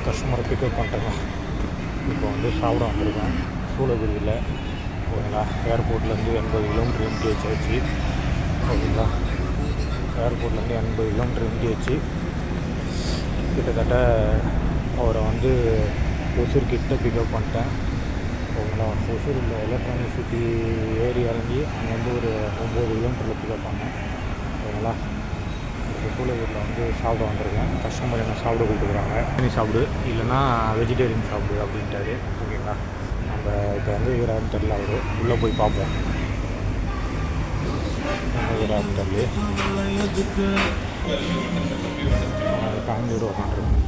கஸ்டமரை பிக்கப் பண்ணிட்டேங்க. இப்போ வந்து சாப்பிட வந்திருக்கேன் சூளகிரியில். ஓகேங்களா, ஏர்போர்ட்லேருந்து 80 கிலோமீட்டர் எம்டிஹெச் ஆச்சு. ஓகேங்களா, ஏர்போர்ட்லேருந்து 80 கிலோமீட்டர் எம்டிஹெச். கிட்டத்தட்ட அவரை வந்து ஒசூர் கிட்ட பிக்கப் பண்ணிட்டேன். ஓகேங்களா, ஒசூர் இல்லை எலக்ட்ரானிக் சிட்டி ஏறி இறங்கி அங்கேருந்து ஒரு 9 கிலோமீட்டரில் பிக்கப் பண்ணேன். ஓகேங்களா, இப்போ சூளகிரியில் வந்து சாப்பிட வந்திருக்கேன். கஸ்டமர் என்ன சாப்பிட கூப்பிட்டுக்கிறாங்க. மீன் சாப்பிடு இல்லைன்னா வெஜிடேரியன் சாப்பிடு அப்படின்ட்டாரு. ஓகேங்களா, நம்ம இப்போ வந்து இருக்கிறாருன்னு தெரில. அவர் உள்ளே போய் பார்ப்போம். இருக்கிறாருன்னு தெரியல. ஃபேமிலியோடு உட்காந்துருக்கேன்.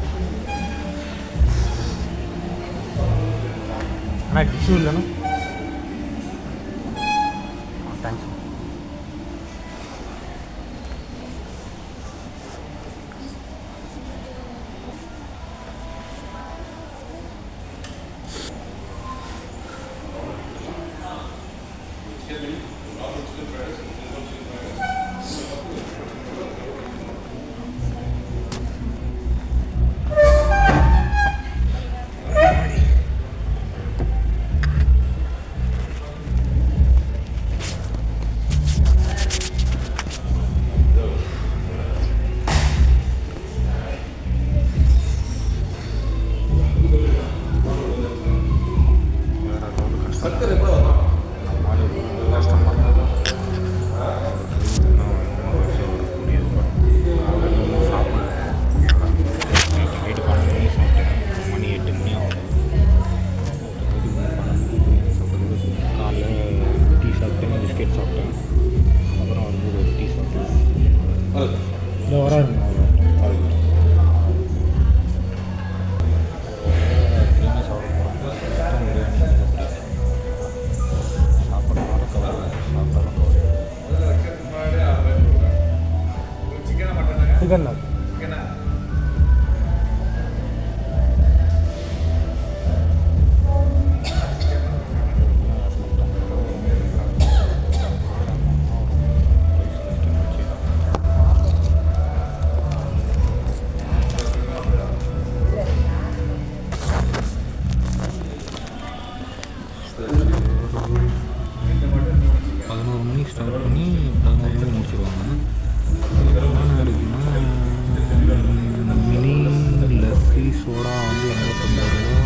ஆனால் டிஷ்யூ இல்லைன்னா தேங்க்ஸ். చికెన్ சோடா வந்து 89 ரூபா.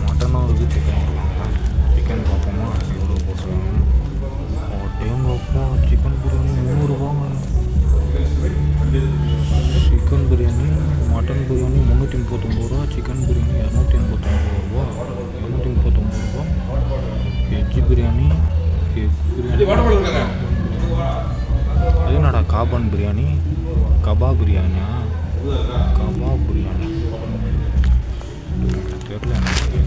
மட்டனும் இருக்குது, சிக்கன் கொடுப்பாங்க. சிக்கன் பார்ப்போமா எவ்வளோ போட்டுருவாங்க. டைம் பார்ப்போம். சிக்கன் பிரியாணி 300 ரூபாங்க. சிக்கன் பிரியாணி, மட்டன் பிரியாணி 339 ரூபா, சிக்கன் பிரியாணி 289 ரூபா, 239 ரூபா. Veg biryani, egg biryani. அது என்னடா காபான் பிரியாணி, கபாப் பிரியாணியா? கபாப் பிரியாணி தெரியல எனக்கு.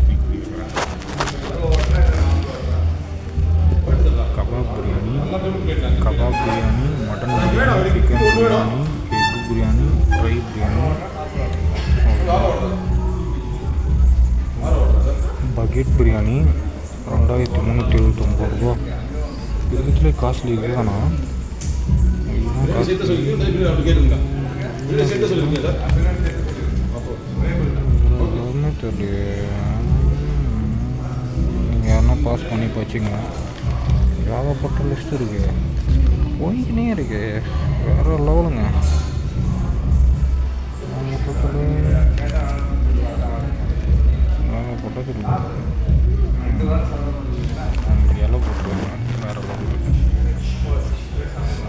Kebab biryani, kebab biryani, mutton biryani, chicken biryani, egg biryani, fry biryani, bucket biryani 2379 ரூபா. இருக்கிறதுலே காஸ்ட்லி இதுதானா? தெரியல. நீங்கள் யாருன்னா பாஸ் பண்ணி வச்சுங்க. ஏகப்பட்ட லிஸ்ட் இருக்கு, போய்க்கினே இருக்கு. வேற லெவலுங்க. ஏகப்பட்டது இருக்கு. இலை போட்டுருவாங்க. வேற லெவலு.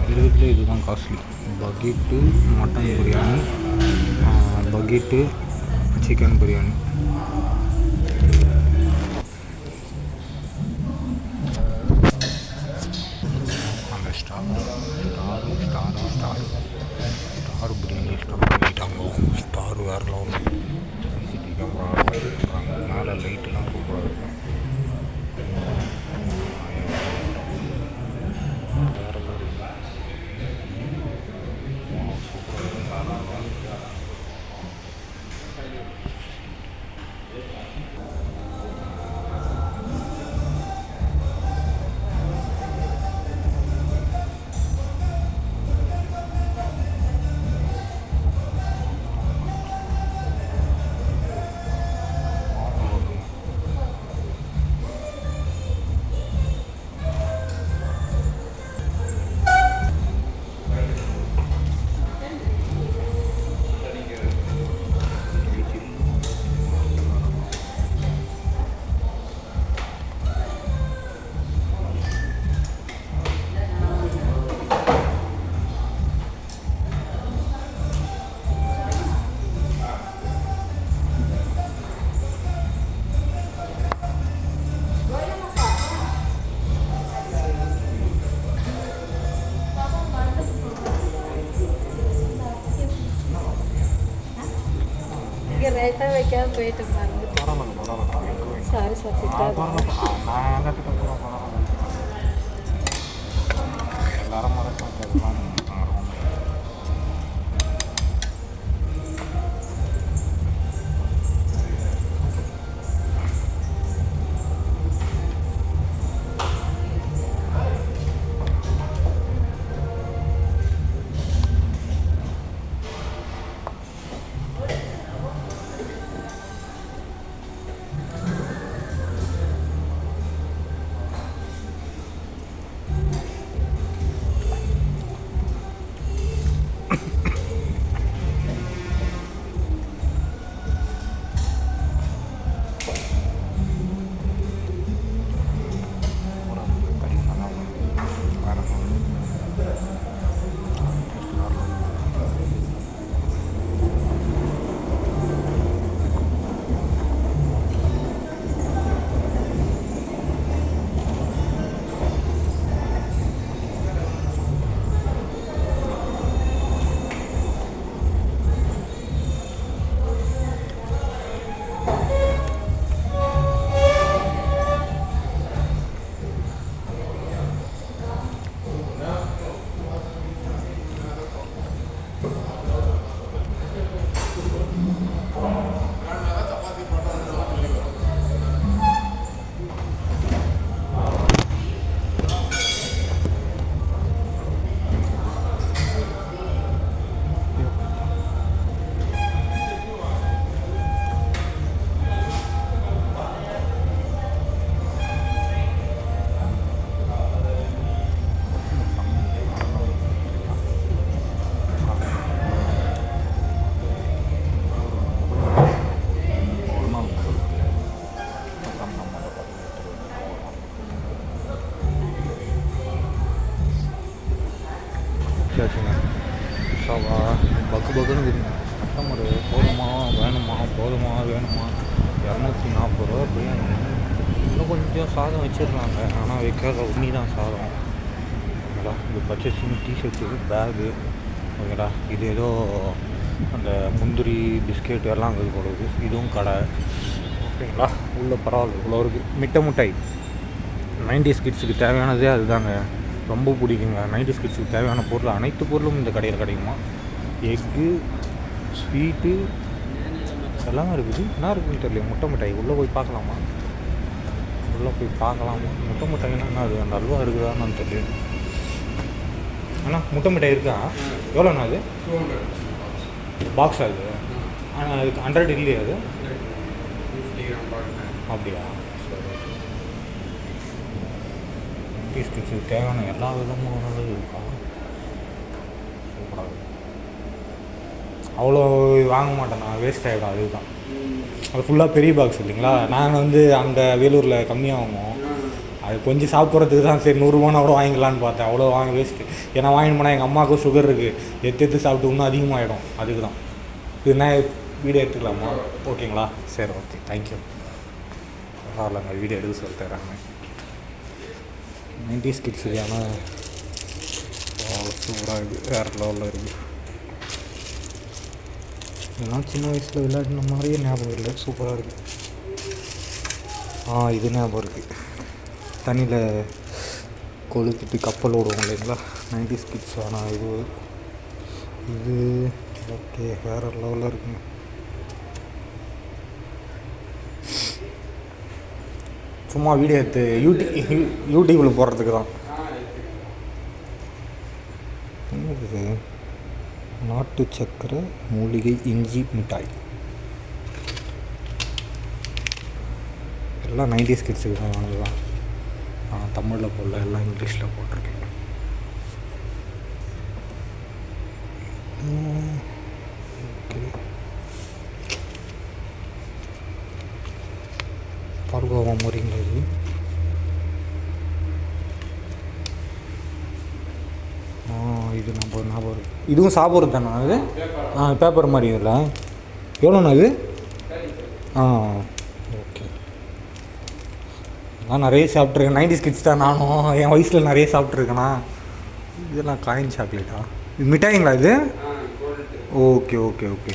இருக்கிறதுலே இதுதான் costly. Bucket mutton biryani, bucket chicken biryani. அந்த ஸ்டார் பிரியாணி ஸ்டார் பண்ணிட்டாங்க. ஸ்டார் வேறு லெவல். சிசிடிவி கேமரா மேலே லைட்டெல்லாம் சூப்பராக இருக்கும். வேறு மாதிரி லைட்டாக வைக்காம போயிட்டு சாரி சார் எல்லாரும் மறக்காம சரிங்க ஷாவா பக்கு பக்குன்னு இருக்குங்க கஸ்டமர் போதுமா வேணுமா 240 ரூபா பிரியாணி. இன்னும் கொஞ்சம் சாதம் வச்சிடுறாங்க, ஆனால் வைக்காத உண்ணி தான் சாதம். ஓகேங்களா, இது பர்ச்சேசிங் டிஷர்ட்டு பேகு. ஓகேங்களா, இது ஏதோ அந்த முந்திரி பிஸ்கெட் எல்லாம் அங்கே போடுது. இதுவும் கடை. ஓகேங்களா, உள்ள பரவாயில்ல இவ்வளோ இருக்குது. மிட்டாய் 90s கிட்ஸுக்கு தேவையானதே அதுதாங்க. ரொம்ப பிடிக்குங்க 90s கிட்ஸுக்கு தேவையான பொருள் அனைத்து பொருளும் இந்த கடையில் கிடைக்குமா. எக்கு, ஸ்வீட்டு எல்லாமே இருக்குது. என்ன இருக்குதுன்னு தெரியல. முட்டை மிட்டாய் உள்ளே போய் பார்க்கலாமா? உள்ளே போய் பார்க்கலாமா? முட்டை மிட்டாய்னா என்ன அது? அந்த அல்வா இருக்குதான்னு தெரியல. அண்ணா முட்டை மிட்டாய் இருக்கா? எவ்வளோண்ணா அது? பாக்ஸ் அது? ஆனால் அதுக்கு 100 இல்லையா அது? அப்படியா? சரி. கிட்ஸுக்கு தேவையான எல்லா விதமான இருக்கா. சூப்பராக அவ்வளோ வாங்க மாட்டேன் நான், வேஸ்ட் ஆகிடும். அதுதான் அது ஃபுல்லாக பெரிய பாக்ஸ் இல்லைங்களா. நாங்கள் வந்து அங்கே வேலூரில் கம்மியாக வாங்குவோம். அது கொஞ்சம் சாப்பிட்றதுக்கு தான் சரி 100 ரூபானா கூட வாங்கிக்கலான்னு பார்த்தேன். அவ்வளோ வாங்க வேஸ்ட்டு. ஏன்னா வாங்கிட்டு போனால் எங்கள் அம்மாவுக்கும் சுகர் இருக்குது. எடுத்து சாப்பிட்டு இன்னும் அதிகமாகிடும். அதுக்கு தான் இது நான் வீடியோ எடுத்துக்கலாமா? ஓகேங்களா, சரி ஓகே தேங்க்யூ. பரவாயில்லங்க, வீடியோ எடுக்க சொல்லி தராங்க. 90s கிட்ஸ் ஆனால் சூப்பராக இருக்குது, வேறு லெவலில் இருக்குது. இதெல்லாம் சின்ன வயசில் விளையாடின மாதிரியே ஞாபகம் இல்லை. சூப்பராக இருக்குது. இது ஞாபகம் இருக்குது. தண்ணியில் கொளுத்துட்டு கப்பல் ஓடுவோம் இல்லைங்களா 90s கிட்ஸ். ஆனால் இது ஓகே வேறு லெவலில் இருக்குங்க. சும்மா வீடியோ எடுத்து யூடியூப்பில் போடுறதுக்கு தான். என்னது? நாட்டு சக்கரை மூலிகை இஞ்சி மிட்டாய். எல்லாம் 90s கிட்ஸுக்கு தான் வாங்கலாம். தமிழில் போடல, எல்லாம் இங்கிலீஷில் போட்டிருக்கேன். ஓகே, பார்கோவா முறைங்களா இது? இது ஞாபகம் இதுவும் சாப்பிட்றது தானே அது? பேப்பர் மாதிரி இதில் எவ்வளோண்ணா இது? ஓகே. நான் நிறைய சாப்பிட்ருக்கேன். 90s கிட்ஸ் தான் நானும். என் வயசில் நிறைய சாப்பிட்ருக்கேண்ணா. இதெல்லாம் காயின் சாக்லேட்டா? இது மிட்டாய்ங்களா இது? Okay okay okay.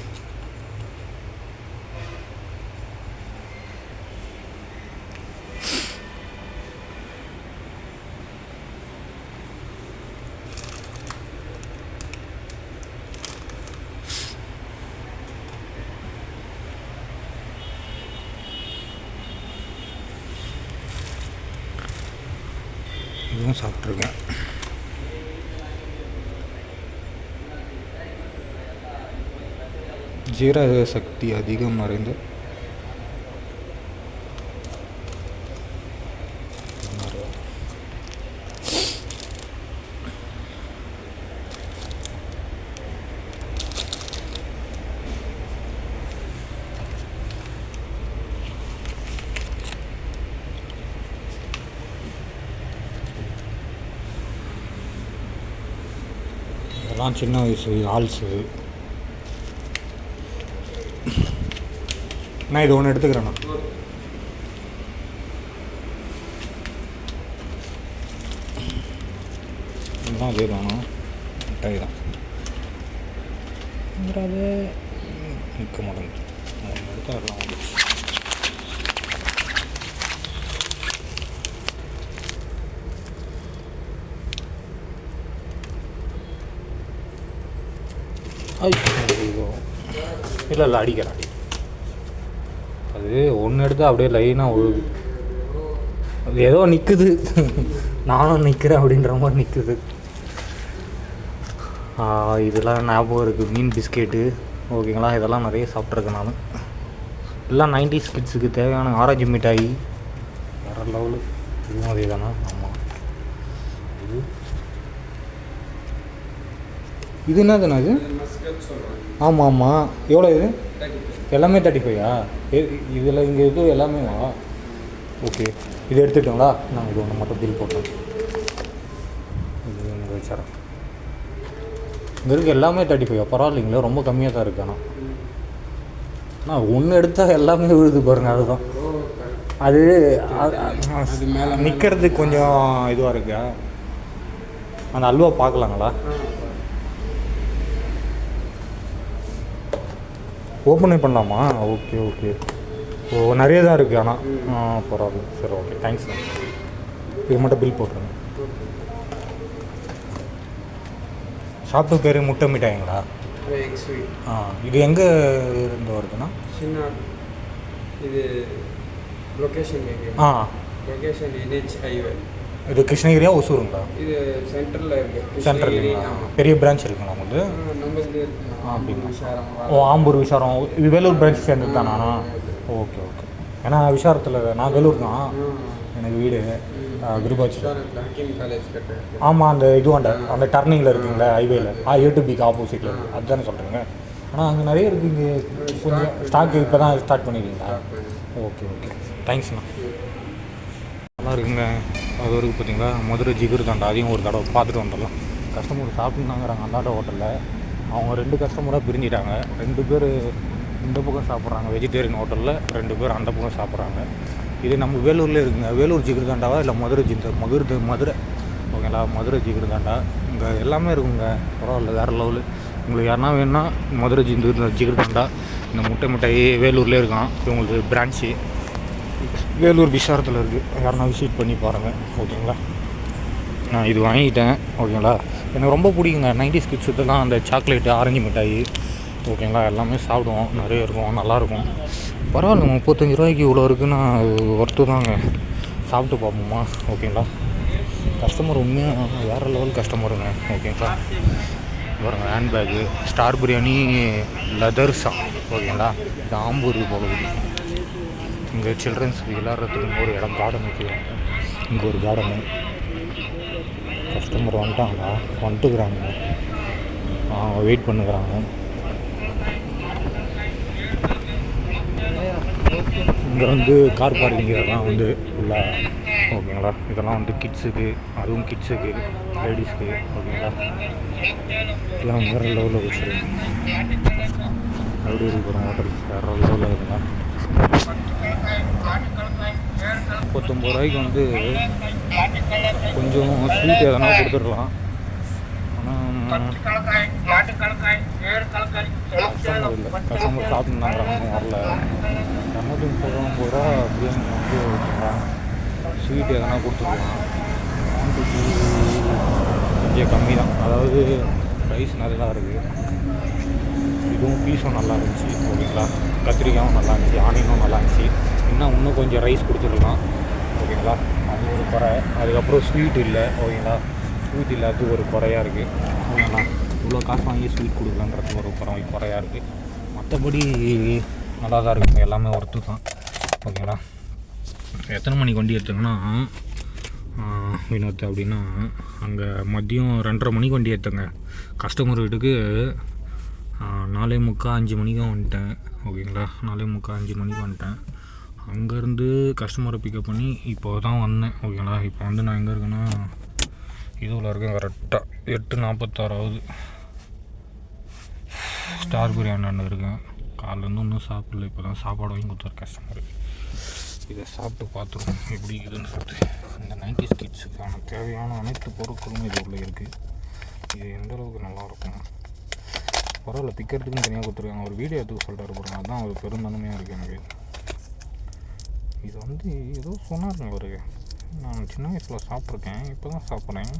ஜீரக சக்தி அதிகம் நிறைந்த இதெல்லாம் சின்ன வயசு ஆல்ஸு. நான் இது ஒன்று எடுத்துக்கிறேண்ணா. இதுதான் அதே தானா மிட்டாய் தான் அது நிற்க மாட்டேங்குது. எடுத்து எல்லாம் வந்துச்சு. இல்லை இல்லை அடிக்கிறேன். அது ஒன்று எடுத்து அப்படியே லைனாக ஒழுகுது. அது ஏதோ நிற்குது, நானும் நிற்கிறேன் அப்படின்ற மாதிரி நிற்குது. இதெல்லாம் ஞாபகம் இருக்குது. மீன் பிஸ்கெட்டு ஓகேங்களா, இதெல்லாம் நிறைய சாப்பிட்ருக்கேன் நான். எல்லாம் 90s கிட்ஸுக்கு தேவையான ஆரஞ்சு மிட்டாய் வேறு லெவலு. இதுவும் அதே தானே? ஆமாம். இது என்னதுண்ணா இது? ஆமாம் ஆமாம். எவ்வளோ இது? எல்லாமே 35ஆ? இதில் இங்கே இது எல்லாமேவா? ஓகே, இது எடுத்துக்கிட்டோங்களா? நான் இது ஒன்று மட்டும் பில் போட்டேன். இது ஒன்று வச்சுறேன். இங்கே இருக்க எல்லாமே 35ஆ? பரவாயில்லைங்களா, ரொம்ப கம்மியாக தான் இருக்கு. ஆனால் ஒன்று எடுத்தால் எல்லாமே விழுது பாருங்கள். அதுதான் அது நிற்கிறதுக்கு கொஞ்சம் இதுவாக இருக்கா? அந்த அல்வா பார்க்கலாங்களா? ஓப்பனே பண்ணலாமா? Okay okay. ஓ, நிறைய தான் இருக்குது. ஆனால் பரவாயில்ல. சரி ஓகே, தேங்க்ஸ். இது மட்டும் பில் போட்டுருங்க. ஷாப்பு பேர் முட்டை மிட்டாய்ங்களா? இது எங்கே இருந்து வருதுண்ணா? இது லொக்கேஷன் லொக்கேஷன் NH ஹைவே. இது கிருஷ்ணகிரியா ஒசூருங்களா? இது சென்ட்ரலில் இருக்குது. சென்ட்ரல் பெரிய பிரான்ச் இருக்குங்களா உங்களுக்கு? நம்மளுக்கு அப்படிங்களா? ஓ, ஆம்பூர் விசாரம். இது வேலூர் பிரான்ச் சேர்ந்தது தானா? Okay okay. ஏன்னா விசாரத்தில் நான் வேலூர் தான் எனக்கு வீடு. விருபாட்சி. ஆமாம், அந்த இதுவாண்ட அந்த டர்னிங்கில் இருக்குங்களே ஹைவேல, A2Bக்கு ஆப்போசிட்டில் இருக்குது. அதுதானே சொல்கிறீங்க? ஆனால் அங்கே நிறைய இருக்குது. இங்கே கொஞ்சம் ஸ்டாக்கு இப்போ தான் ஸ்டார்ட் பண்ணிடுறீங்களா? ஓகே ஓகே, தேங்க்ஸ்ண்ணா. நல்லா இருக்குங்க. அது வரைக்கும் பார்த்தீங்களா மதுரை ஜிகிர்தண்டா, அதையும் ஒரு தடவை பார்த்துட்டு வந்துடலாம். கஸ்டமர் சாப்பிட்ணுங்கிறாங்க அந்தாண்ட ஹோட்டலில். அவங்க 2 கஸ்டமராக பிரிஞ்சிட்டாங்க. 2 பேர் இந்த பக்கம் சாப்பிட்றாங்க வெஜிடேரியன் ஹோட்டலில், 2 பேர் அந்த பக்கம் சாப்பிட்றாங்க. இது நம்ம வேலூரில் இருக்குங்க. வேலூர் ஜிகிர்தண்டாவா இல்லை மதுரை மதுரை ஓகேங்களா? மதுரை ஜிகிர்தண்டா இங்கே எல்லாமே இருக்குங்க. பரவாயில்ல, வேறு லெவலு. உங்களுக்கு யாருன்னா வேணுன்னா மதுரை ஜிகிர்தண்டா இந்த மிட்டாய் வேலூர்லேயே இருக்கான். இவங்களுக்கு பிரான்ச்சு வேலூர் விசாரத்தில் இருக்குது. யாருன்னா விசிட் பண்ணி பாருங்கள் ஓகேங்களா? நான் இது வாங்கிட்டேன் ஓகேங்களா. எனக்கு ரொம்ப பிடிக்குங்க 90s கிட்ஸ். இதெல்லாம் அந்த சாக்லேட்டு ஆரஞ்சு மிட்டாய் ஓகேங்களா, எல்லாமே சாப்பிடுவோம். நிறைய இருக்கும், நல்லாயிருக்கும். பரவாயில்ல, 35 ரூபாய்க்கு இவ்வளோ இருக்குன்னா ஒர்த்து தாங்க. சாப்பிட்டு பார்ப்போமா ஓகேங்களா? கஸ்டமர் உண்மையாக வேறு லெவல் கஸ்டமருங்க ஓகேங்களா. பாருங்க, ஹேண்ட்பேக்கு, ஸ்டார் பிரியாணி, லெதர்ஸா ஓகேங்களா. இது ஆம்பூர் போல. இங்கே சில்ட்ரன்ஸ் விளையாடுறதுக்கு ஒரு இடம், கார்டன் வச்சுக்கிறாங்க. இங்கே ஒரு கார்டனு. கஸ்டமர் வந்துட்டாங்களா? வந்துட்டுக்கிறாங்க. வெயிட் பண்ணுறாங்க. இங்கே வந்து கார் பார்க்கிங் இதெல்லாம் வந்து ஃபுல்லாக ஓகேங்களா. இதெல்லாம் வந்து கிட்ஸுக்கு, அதுவும் கிட்ஸுக்கு, லேடிஸ்க்கு ஓகேங்களா. எல்லாம் வேறு லெவலில் வச்சுருக்கோம். அப்படி இருக்கிறோம் ஹோட்டல் வேறு லெவலில் இருக்குங்க. 39 ரூபாய்க்கு வந்து கொஞ்சம் ஸ்வீட் எதனா கொடுத்துடலாம். ஆனால் கஸ்டமர் சாப்பிட்ணுங்கிறாங்க. வரல. 230 ரூபா பிரியாணி வந்து ஸ்வீட் எதனா கொடுத்துடலாம். குவான்டிட்டி கொஞ்சம் கம்மி தான். அதாவது ரைஸ் நல்லா இருக்குது. இதுவும் பீஸும் நல்லா இருந்துச்சு ஓகேங்களா. கத்திரிக்காயும் நல்லா இருந்துச்சு, ஆனியனும் நல்லா இருந்துச்சு. இன்னும் கொஞ்சம் ரைஸ் கொடுத்துருக்கலாம் ஓகேங்களா. அது ஒரு குறை. அதுக்கப்புறம் ஸ்வீட் இல்லை ஓகேங்களா. ஸ்வீட் இல்லாதது ஒரு குறையாக இருக்குது ஓகேங்களா. இவ்வளோ காசு வாங்கி ஸ்வீட் கொடுக்கலான்றது ஒரு குறையாக இருக்குது. மற்றபடி நல்லா தான் இருக்குங்க, எல்லாமே ஒர்த்து தான். ஓகேங்களா. எத்தனை மணிக்கு வண்டி எடுத்தோங்கன்னா வினோத் அப்படின்னா அங்கே மதியம் 2:30 மணிக்கு வண்டி எடுத்தேங்க. கஸ்டமர் வீட்டுக்கு 4:45 5 மணிக்கு வந்துட்டேன். ஓகேங்களா. 4:45 5 மணிக்கு வந்துட்டேன். அங்கேருந்து கஸ்டமரை பிக்கப் பண்ணி இப்போ தான் வந்தேன். ஓகேங்களா. இப்போ வந்து நான் எங்கே இருக்கேன்னா இதுவில் இருக்கேன். கரெக்டாக 8:46 ஆகுது. ஸ்டார் பிரியாணி இருக்கேன். காலையிலேருந்து ஒன்றும் சாப்பிடல. இப்போ தான் சாப்பாடு வாங்கி கொடுத்தாரு கஸ்டமர். இதை சாப்பிட்டு பார்த்துருவோம் எப்படி இருக்குதுன்னு சொல்லிட்டு. இந்த 90s கிட்ஸுக்கான தேவையான அனைத்து பொருட்களும் இது உள்ளே இருக்குது. இது எந்த அளவுக்கு நல்லாயிருக்கும் பரவாயில்ல. பிக்கிறதுக்குன்னு தனியாக கொடுத்துருக்காங்க. ஒரு வீடியோ எடுத்துக்க சொல்லிட்டாரு போகிறாங்க. அதுதான் ஒரு பெருந்தன்மையாக இருக்குது எனக்கு. இது வந்து ஏதோ சொன்னாருங்க ஒரு, நான் சின்ன வயசில் சாப்பிட்ருக்கேன், இப்போ தான் சாப்பிட்றேன்.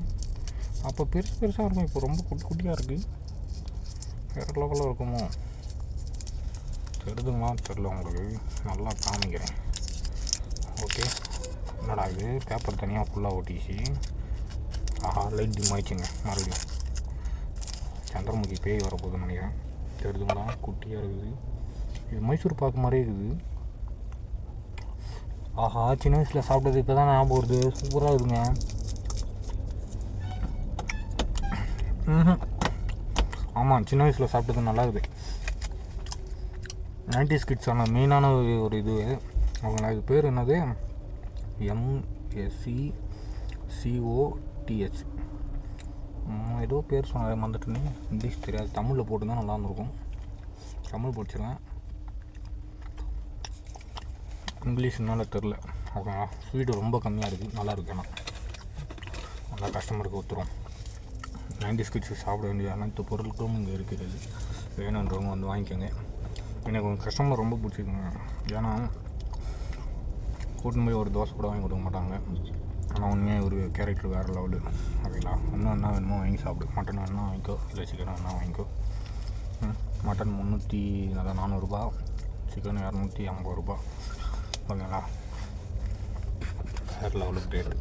அப்போ பெருசு பெருசாக இருக்கும், இப்போ ரொம்ப குட்டி குட்டியாக இருக்குது. வேறு லெவலில் இருக்குமோ தெரிதுங்களா தெரில உங்களுக்கு, நல்லா காமிக்கிறேன். ஓகே. என்னடா இது பேப்பர் தனியாக ஃபுல்லாக ஒட்டிச்சு. லைட் டிம் ஆயிடுச்சுங்க. மறுபடியும் சந்திரமுகி பேய் வரப்போகுதுன்னு நினைக்கிறேன். தெரிதுங்களா குட்டியாக இருக்குது. இது மைசூர் பாக்கு மாதிரியே இருக்குது. சின்ன வயசில் சாப்பிட்டது இப்போ தான் ஞாபகம் வருது. சூப்பராக இருக்குங்க. ஆமாம், சின்ன வயசில் சாப்பிட்டது நல்லா இருக்குது. 90s கிட்ஸான மெயினான ஒரு இது. அவங்களா இது பேர் என்னது, MSCCOTH ஏதோ பேர் சொன்னாங்க, மறந்துட்டுன்னு. இங்கிலீஷ் தெரியாது, தமிழில் போட்டுருந்தா நல்லா இருந்திருக்கும். தமிழ் போட்டுருவேன், இங்கிலீஷ்னால தெரில. ஓகேங்களா. ஸ்வீட்டு ரொம்ப கம்மியாக இருக்குது, நல்லா இருக்கு. ஆனால் நல்லா கஸ்டமருக்கு ஒத்துரும். 90s கிட்ஸு சாப்பிட வேண்டிய அனைத்து பொருட்களும் இங்கே இருக்கிறது. வேணுன்றவங்க வந்து வாங்கிக்கோங்க. எனக்கு உங்கள் கஸ்டமர் ரொம்ப பிடிச்சிருக்குங்க. ஏன்னா கூட்டின்னு போய் ஒரு தோசை கூட வாங்கி கொடுக்க மாட்டாங்க. ஆனால் உண்மையாக ஒரு கேரக்டர் வேறு லெவலு. ஓகேங்களா. இன்னும் என்ன வேணுமோ வாங்கி சாப்பிடு. மட்டன் வேணுன்னா வாங்கிக்கோ, இல்லை சிக்கன் வேணுன்னா வாங்கிக்கோ. மட்டன் 400 சிக்கன் 250 ரூபா. ஓகேங்களா. வேறு லெவலுக்கு ரேட்டு.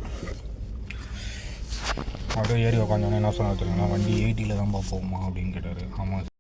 அப்படியே ஏறி உட்காந்தோன்னே என்ன சொன்னார் தெரியுங்களா, வண்டி 80ல் தான் போகுமா அப்படின்னு கேட்டார். ஆமாம்